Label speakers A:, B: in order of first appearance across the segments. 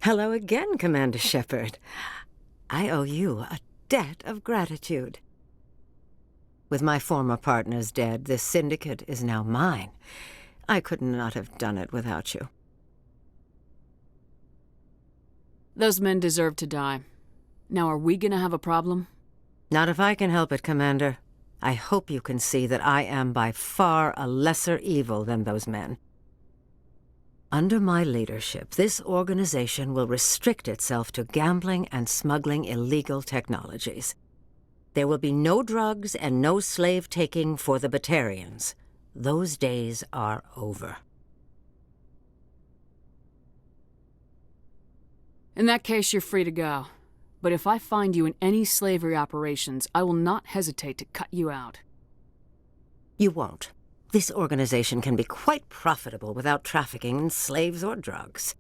A: Hello again, Commander Shepard. I owe you a debt of gratitude. With my former partners dead, this syndicate is now mine. I could not have done it without you.
B: Those men deserve to die. Now, are we gonna have a problem?
A: Not if I can help it, Commander. I hope you can see that I am by far a lesser evil than those men. Under my leadership, this organization will restrict itself to gambling and smuggling illegal technologies. There will be no drugs and no slave-taking for the Batarians. Those days are over.
B: In that case, you're free to go. But if I find you in any slavery operations, I will not hesitate to cut you out.
A: You won't. This organization can be quite profitable without trafficking in slaves or drugs.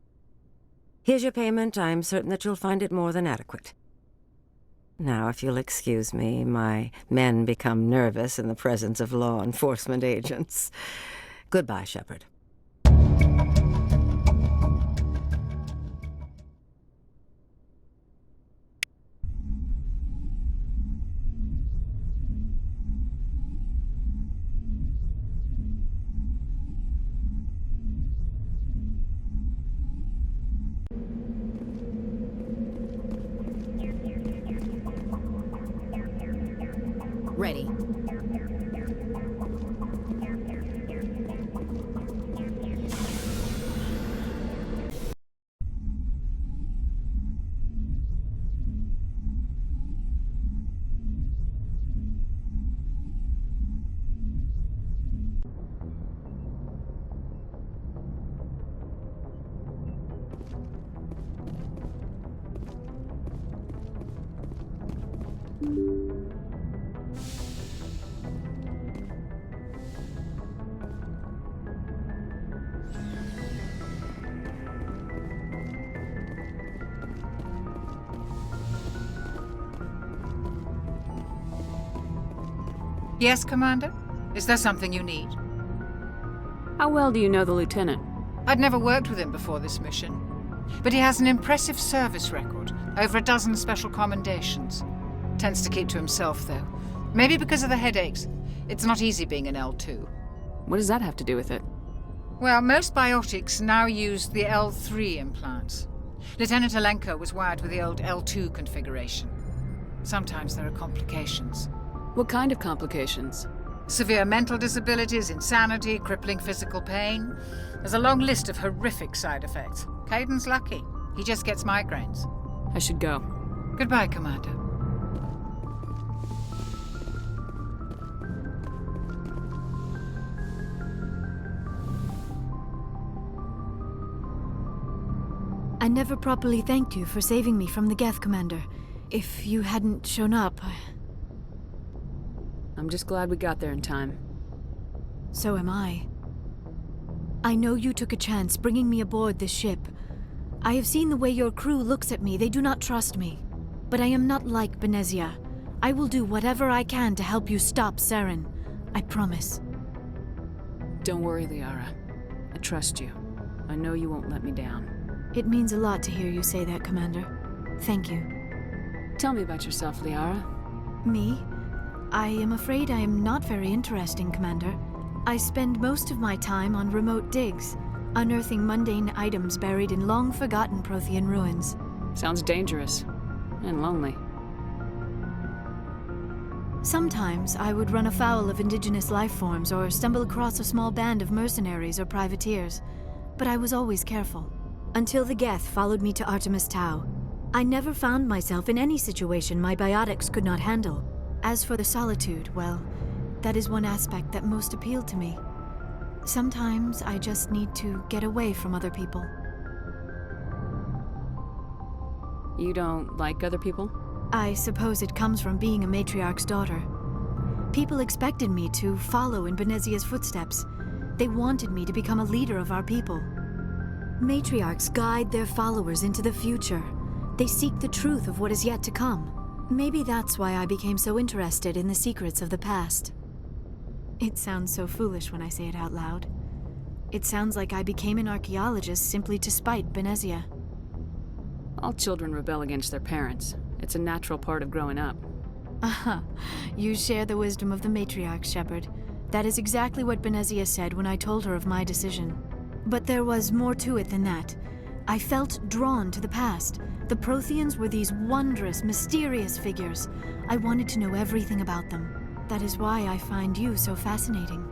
A: Here's your payment. I'm certain that you'll find it more than adequate. Now, if you'll excuse me, my men become nervous in the presence of law enforcement agents. Goodbye, Shepard.
C: Ready.
D: Yes, Commander? Is there something you need?
B: How well do you know the Lieutenant?
D: I'd never worked with him before this mission. But he has an impressive service record, over a dozen special commendations. Tends to keep to himself, though. Maybe because of the headaches. It's not easy being an L2.
B: What does that have to do with it?
D: Well, most biotics now use the L3 implants. Lieutenant Alenko was wired with the old L2 configuration. Sometimes there are complications.
B: What kind of complications?
D: Severe mental disabilities, insanity, crippling physical pain. There's a long list of horrific side effects. Kaiden's lucky. He just gets migraines.
B: I should go.
D: Goodbye, Commander.
E: I never properly thanked you for saving me from the Geth, Commander. If you hadn't shown up...
B: I'm just glad we got there in time.
E: So am I. I know you took a chance bringing me aboard this ship. I have seen the way your crew looks at me. They do not trust me. But I am not like Benezia. I will do whatever I can to help you stop Saren. I promise.
B: Don't worry, Liara. I trust you. I know you won't let me down.
E: It means a lot to hear you say that, Commander. Thank you.
B: Tell me about yourself, Liara.
E: Me? I am afraid I am not very interesting, Commander. I spend most of my time on remote digs, unearthing mundane items buried in long-forgotten Prothean ruins.
B: Sounds dangerous. And lonely.
E: Sometimes I would run afoul of indigenous life forms or stumble across a small band of mercenaries or privateers, but I was always careful. Until the Geth followed me to Artemis Tau. I never found myself in any situation my biotics could not handle. As for the solitude, well, that is one aspect that most appealed to me. Sometimes I just need to get away from other people.
B: You don't like other people?
E: I suppose it comes from being a matriarch's daughter. People expected me to follow in Benezia's footsteps. They wanted me to become a leader of our people. Matriarchs guide their followers into the future. They seek the truth of what is yet to come. Maybe that's why I became so interested in the secrets of the past. It sounds so foolish when I say it out loud. It sounds like I became an archaeologist simply to spite Benezia.
B: All children rebel against their parents. It's a natural part of growing up.
E: Aha, you share the wisdom of the matriarch, Shepard. That is exactly what Benezia said when I told her of my decision. But there was more to it than that. I felt drawn to the past. The Protheans were these wondrous, mysterious figures. I wanted to know everything about them. That is why I find you so fascinating.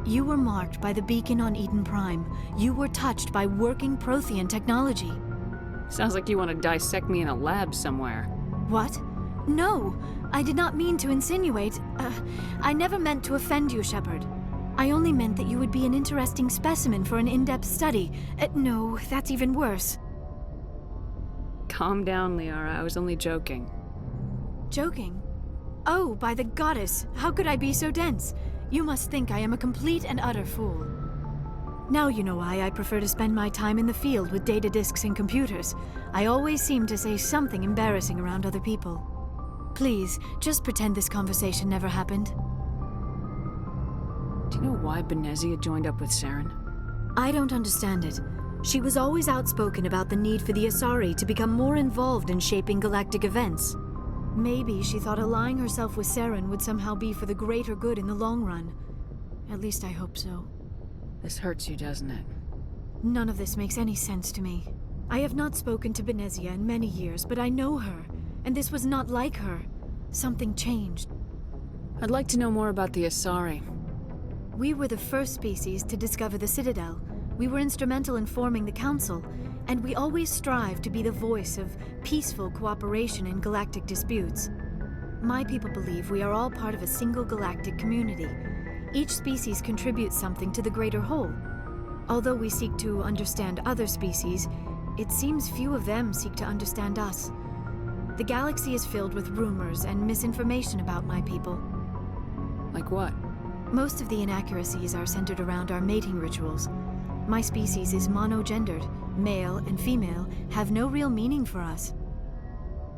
E: You were marked by the beacon on Eden Prime. You were touched by working Prothean technology.
B: Sounds like you want to dissect me in a lab somewhere.
E: What? No, I did not mean to insinuate. I never meant to offend you, Shepard. I only meant that you would be an interesting specimen for an in-depth study. No, that's even worse.
B: Calm down, Liara. I was only joking.
E: Joking? Oh, by the goddess, how could I be so dense? You must think I am a complete and utter fool. Now you know why I prefer to spend my time in the field with data disks and computers. I always seem to say something embarrassing around other people. Please, just pretend this conversation never happened.
B: Do you know why Benezia joined up with Saren?
E: I don't understand it. She was always outspoken about the need for the Asari to become more involved in shaping galactic events. Maybe she thought allying herself with Saren would somehow be for the greater good in the long run. At least I hope so.
B: This hurts you, doesn't it?
E: None of this makes any sense to me. I have not spoken to Benezia in many years, but I know her, and this was not like her. Something changed.
B: I'd like to know more about the Asari.
E: We were the first species to discover the Citadel. We were instrumental in forming the Council, and we always strive to be the voice of peaceful cooperation in galactic disputes. My people believe we are all part of a single galactic community. Each species contributes something to the greater whole. Although we seek to understand other species, it seems few of them seek to understand us. The galaxy is filled with rumors and misinformation about my people.
B: Like what?
E: Most of the inaccuracies are centered around our mating rituals. My species is monogendered. Male and female have no real meaning for us.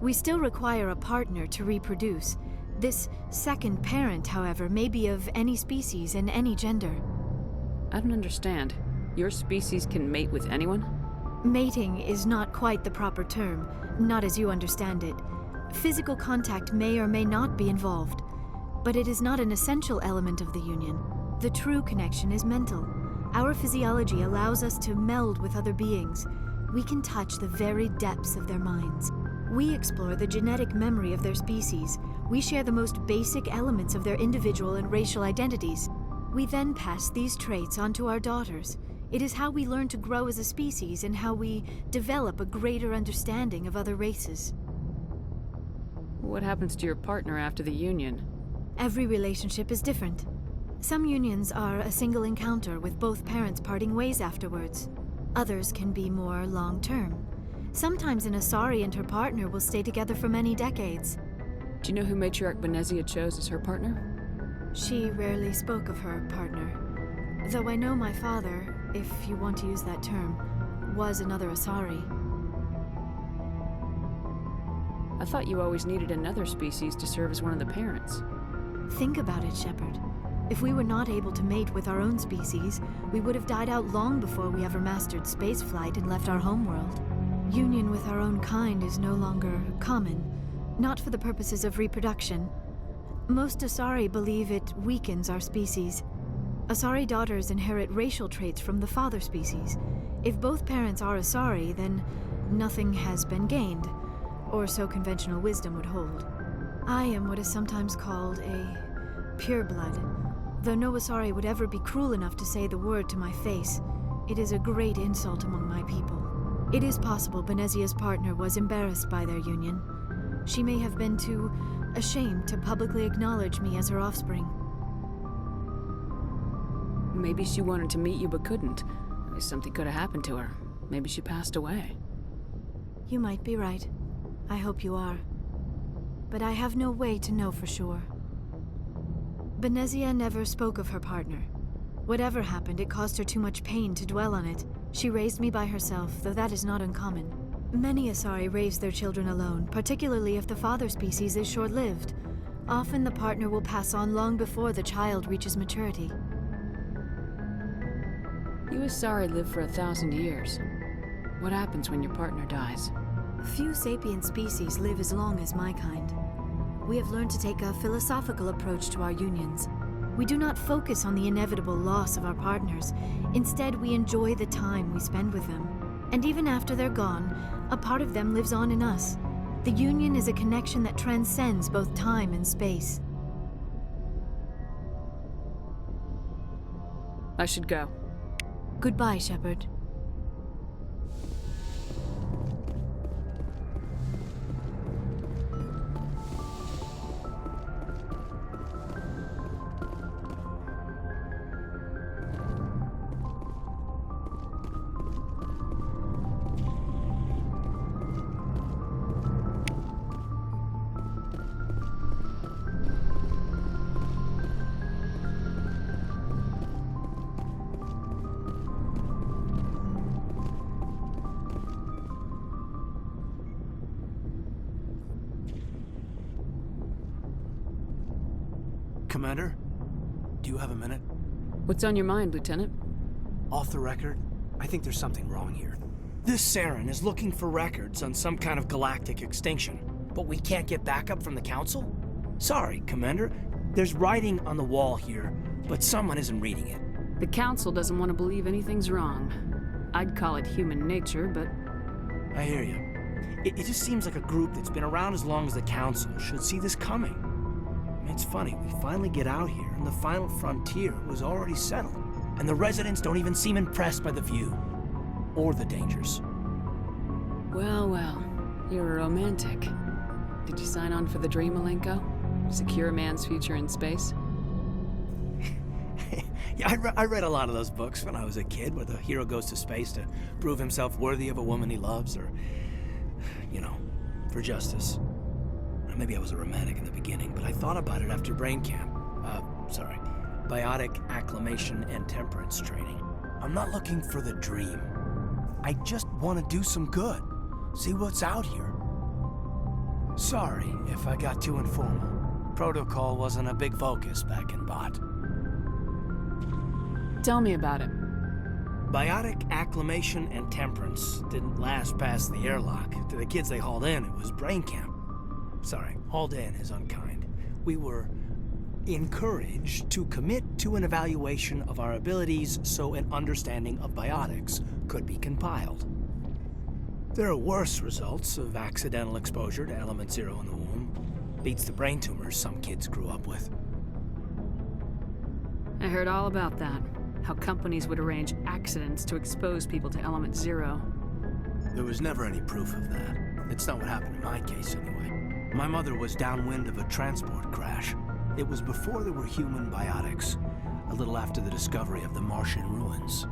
E: We still require a partner to reproduce. This second parent, however, may be of any species and any gender.
B: I don't understand. Your species can mate with anyone?
E: Mating is not quite the proper term, not as you understand it. Physical contact may or may not be involved, but it is not an essential element of the union. The true connection is mental. Our physiology allows us to meld with other beings. We can touch the very depths of their minds. We explore the genetic memory of their species. We share the most basic elements of their individual and racial identities. We then pass these traits on to our daughters. It is how we learn to grow as a species and how we develop a greater understanding of other races.
B: What happens to your partner after the union?
E: Every relationship is different. Some unions are a single encounter with both parents parting ways afterwards. Others can be more long-term. Sometimes an Asari and her partner will stay together for many decades.
B: Do you know who Matriarch Benezia chose as her partner?
E: She rarely spoke of her partner. Though I know my father, if you want to use that term, was another Asari.
B: I thought you always needed another species to serve as one of the parents.
E: Think about it, Shepard. If we were not able to mate with our own species, we would have died out long before we ever mastered spaceflight and left our homeworld. Union with our own kind is no longer common, not for the purposes of reproduction. Most Asari believe it weakens our species. Asari daughters inherit racial traits from the father species. If both parents are Asari, then nothing has been gained, or so conventional wisdom would hold. I am what is sometimes called a pureblood. Though no Asari would ever be cruel enough to say the word to my face, it is a great insult among my people. It is possible Benezia's partner was embarrassed by their union. She may have been too ashamed to publicly acknowledge me as her offspring.
B: Maybe she wanted to meet you but couldn't. Something could have happened to her. Maybe she passed away.
E: You might be right. I hope you are. But I have no way to know for sure. Benezia never spoke of her partner. Whatever happened, it caused her too much pain to dwell on it. She raised me by herself, though that is not uncommon. Many Asari raise their children alone, particularly if the father species is short-lived. Often the partner will pass on long before the child reaches maturity.
B: You Asari live for 1,000 years. What happens when your partner dies?
E: Few sapient species live as long as my kind. We have learned to take a philosophical approach to our unions. We do not focus on the inevitable loss of our partners. Instead, we enjoy the time we spend with them. And even after they're gone, a part of them lives on in us. The union is a connection that transcends both time and space.
B: I should go.
E: Goodbye, Shepard.
C: Commander, do you have a minute?
B: What's on your mind, Lieutenant?
C: Off the record, I think there's something wrong here. This Saren is looking for records on some kind of galactic extinction, but we can't get backup from the Council? Sorry, Commander. There's writing on the wall here, but someone isn't reading it.
B: The Council doesn't want to believe anything's wrong. I'd call it human nature, but...
C: I hear you. It just seems like a group that's been around as long as the Council should see this coming. I mean, it's funny, we finally get out here, and the final frontier was already settled. And the residents don't even seem impressed by the view. Or the dangers.
B: Well, well. You're a romantic. Did you sign on for the dream, Malenko? Secure a man's future in space?
C: Yeah, I read a lot of those books when I was a kid, where the hero goes to space to prove himself worthy of a woman he loves, or, you know, for justice. Maybe I was a romantic in the beginning, but I thought about it after brain camp. Biotic acclimation and temperance training. I'm not looking for the dream. I just want to do some good. See what's out here. Sorry if I got too informal. Protocol wasn't a big focus back in Bot.
B: Tell me about it.
C: Biotic acclimation and temperance didn't last past the airlock. To the kids they hauled in, it was brain camp. Sorry, hauled in is unkind. We were encouraged to commit to an evaluation of our abilities so an understanding of biotics could be compiled. There are worse results of accidental exposure to element 0 in the womb. Beats the brain tumors some kids grew up with.
B: I heard all about that. How companies would arrange accidents to expose people to element 0.
C: There was never any proof of that. It's not what happened in my case, anyway. My mother was downwind of a transport crash. It was before there were human biotics, a little after the discovery of the Martian ruins.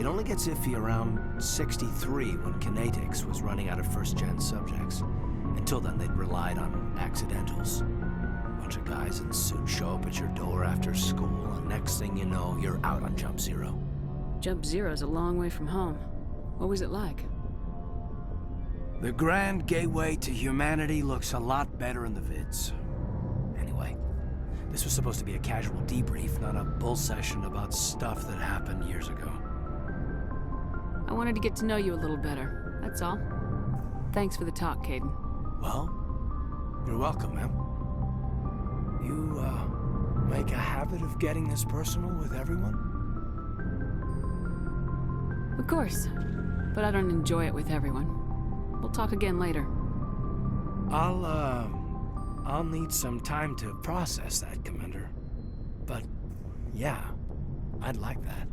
C: It only gets iffy around 63 when Kinetics was running out of first-gen subjects. Until then, they'd relied on accidentals. A bunch of guys in suits show up at your door after school, and next thing you know, you're out on Jump Zero.
B: Jump Zero's a long way from home. What was it like?
C: The grand gateway to humanity looks a lot better in the vids. Anyway, this was supposed to be a casual debrief, not a bull session about stuff that happened years ago.
B: I wanted to get to know you a little better, that's all. Thanks for the talk, Caden.
C: Well, you're welcome, ma'am. You, make a habit of getting this personal with everyone?
B: Of course, but I don't enjoy it with everyone. We'll talk again later.
C: I'll need some time to process that, Commander. But, yeah, I'd like that.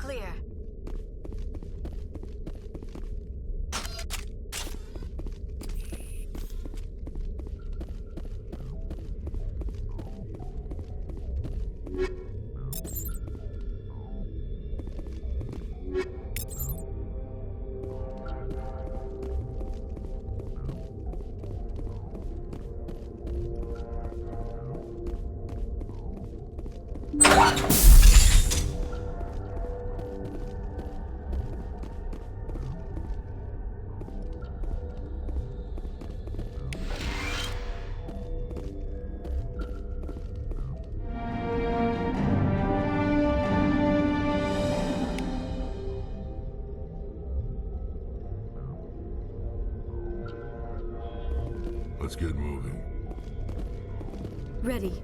E: clear.
F: Let's get moving.
E: Ready.